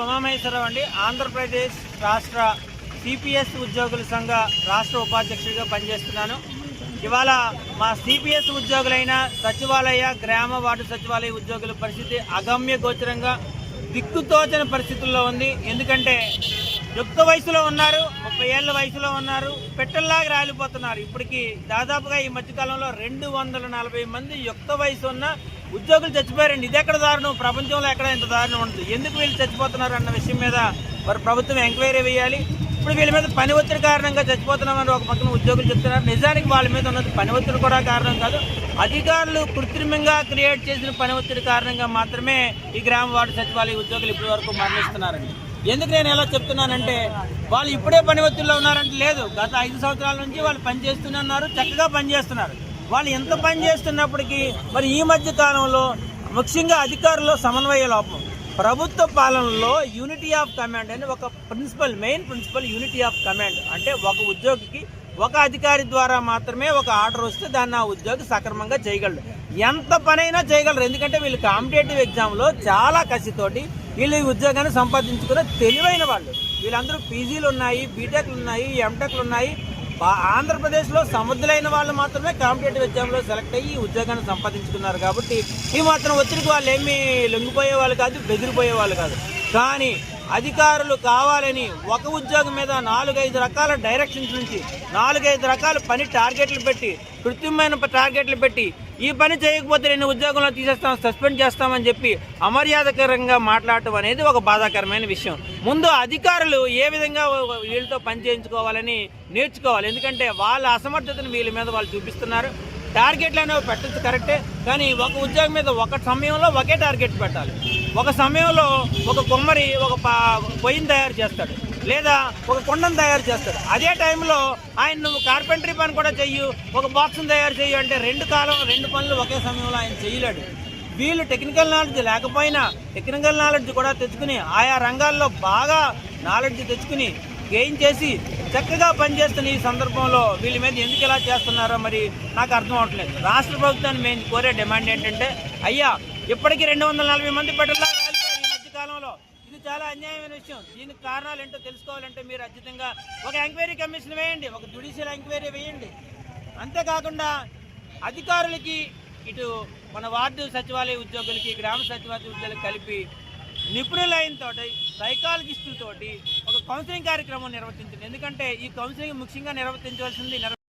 ఉమామహేశ్వరరావు అండి. ఆంధ్రప్రదేశ్ రాష్ట్ర సిపిఎస్ ఉద్యోగుల సంఘ రాష్ట్ర ఉపాధ్యక్షుడిగా పనిచేస్తున్నాను. ఇవాళ మా సిపిఎస్ ఉద్యోగులైన సచివాలయ, గ్రామ వార్డు సచివాలయ ఉద్యోగుల పరిస్థితి అగమ్య గోచరంగా దిక్కుతోచని పరిస్థితుల్లో ఉంది. ఎందుకంటే యుక్త వయసులో ఉన్నారు, 30 ఏళ్ల వయసులో ఉన్నారు, పెట్టల్లాగా రాలిపోతున్నారు. ఇప్పటికీ దాదాపుగా ఈ మధ్యకాలంలో 240 మంది యుక్త వయసు ఉన్న ఉద్యోగులు చచ్చిపోయారండి. ఇది ఎక్కడ దారుణం? ప్రపంచంలో ఎక్కడ ఇంత దారుణం ఉండదు. ఎందుకు వీళ్ళు చచ్చిపోతున్నారు అన్న విషయం మీద మరి ప్రభుత్వం ఎంక్వైరీ వేయాలి. ఇప్పుడు వీళ్ళ మీద పని ఒత్తిడి కారణంగా చచ్చిపోతున్నామని ఒక పక్కన ఉద్యోగులు చెప్తున్నారు. నిజానికి వాళ్ళ మీద ఉన్నది పని ఒత్తిడి కూడా కారణం కాదు, అధికారులు కృత్రిమంగా క్రియేట్ చేసిన పని ఒత్తిడి కారణంగా మాత్రమే ఈ గ్రామ వార్డు సచివాలయ ఉద్యోగులు ఇప్పటి వరకు మరణిస్తున్నారండి. ఎందుకు నేను ఎలా చెప్తున్నానంటే, వాళ్ళు ఇప్పుడే పని ఒత్తిడిలో ఉన్నారంటే లేదు, గత 5 సంవత్సరాల నుంచి వాళ్ళు పనిచేస్తున్నారు, చక్కగా పనిచేస్తున్నారు. వాళ్ళు ఎంత పని చేస్తున్నప్పటికీ మరి ఈ మధ్య కాలంలో ముఖ్యంగా అధికారుల్లో సమన్వయ లోపం. ప్రభుత్వ పాలనలో యూనిటీ ఆఫ్ కమాండ్ అని ఒక main principle unity of command అంటే ఒక ఉద్యోగికి ఒక అధికారి ద్వారా మాత్రమే ఒక ఆర్డర్ వస్తే దాన్ని ఆ ఉద్యోగి సక్రమంగా చేయగలడు. ఎంత పనైనా చేయగలరు. ఎందుకంటే వీళ్ళు కాంపిటేటివ్ ఎగ్జామ్లో చాలా కసితోటి వీళ్ళు ఈ ఉద్యోగాన్ని సంపాదించుకున్న తెలివైన వాళ్ళు. వీళ్ళందరూ పీజీలు ఉన్నాయి, బీటెక్లు ఉన్నాయి, ఎంటెక్లు ఉన్నాయి. ఆంధ్రప్రదేశ్లో సముద్రులైన వాళ్ళు మాత్రమే కాంపిటేటివ్ ఎగ్జామ్లో సెలెక్ట్ అయ్యి ఈ ఉద్యోగాన్ని సంపాదించుకున్నారు. కాబట్టి ఈ మాత్రం ఒత్తిడికి వాళ్ళు ఏమీ లొంగిపోయే వాళ్ళు కాదు, బెదిరిపోయే వాళ్ళు కాదు. కానీ అధికారులు కావాలని ఒక ఉద్యోగం మీద 4-5 రకాల డైరెక్షన్స్ నుంచి 4-5 రకాల పని టార్గెట్లు పెట్టి, కృత్రిమైన టార్గెట్లు పెట్టి, ఈ పని చేయకపోతే నేను ఉద్యోగంలో తీసేస్తాం, సస్పెండ్ చేస్తామని చెప్పి అమర్యాదకరంగా మాట్లాడటం అనేది ఒక బాధాకరమైన విషయం. ముందు అధికారులు ఏ విధంగా వీళ్ళతో పని చేయించుకోవాలని నేర్చుకోవాలి. ఎందుకంటే వాళ్ళ అసమర్థతను వీళ్ళ మీద వాళ్ళు చూపిస్తున్నారు. టార్గెట్లు అనేవి పెట్టచ్చు కరెక్టే, కానీ ఒక ఉద్యోగం మీద ఒక సమయంలో ఒకే టార్గెట్ పెట్టాలి. ఒక సమయంలో ఒక కొమ్మరి ఒక పొయ్యిని తయారు చేస్తాడు, లేదా ఒక కుండను తయారు చేస్తాడు. అదే టైంలో ఆయన నువ్వు కార్పెంటరీ పని కూడా చెయ్యు, ఒక బాక్స్ని తయారు చెయ్యు అంటే రెండు పనులు ఒకే సమయంలో ఆయన చేయలేడు. వీళ్ళు టెక్నికల్ నాలెడ్జ్ లేకపోయినా టెక్నికల్ నాలెడ్జ్ కూడా తెచ్చుకుని ఆయా రంగాల్లో బాగా నాలెడ్జ్ తెచ్చుకుని గెయిన్ చేసి చక్కగా పనిచేస్తున్న ఈ సందర్భంలో వీళ్ళ మీద ఎందుకు ఇలా చేస్తున్నారో మరి నాకు అర్థం అవట్లేదు. రాష్ట్ర ప్రభుత్వాన్ని మేము కోరే డిమాండ్ ఏంటంటే, అయ్యా ఇప్పటికీ 240 మంది పెట్టల్లా రాలిపోయారు ఈ మధ్య కాలంలో. ఇది చాలా అన్యాయమైన విషయం. దీనికి కారణాలు ఏంటో తెలుసుకోవాలంటే మీరు ఖచ్చితంగా ఒక ఎంక్వైరీ కమిషన్ వేయండి, ఒక జ్యుడిషియల్ ఎంక్వైరీ వేయండి. అంతేకాకుండా అధికారులకి, ఇటు మన వార్డు సచివాలయ ఉద్యోగులకి, గ్రామ సచివాలయ ఉద్యోగులకు కలిపి నిపుణులైనతో సైకాలజిస్టులతోటి ఒక కౌన్సిలింగ్ కార్యక్రమం నిర్వర్తించండి. ఎందుకంటే ఈ కౌన్సిలింగ్ ముఖ్యంగా నిర్వర్తించవలసింది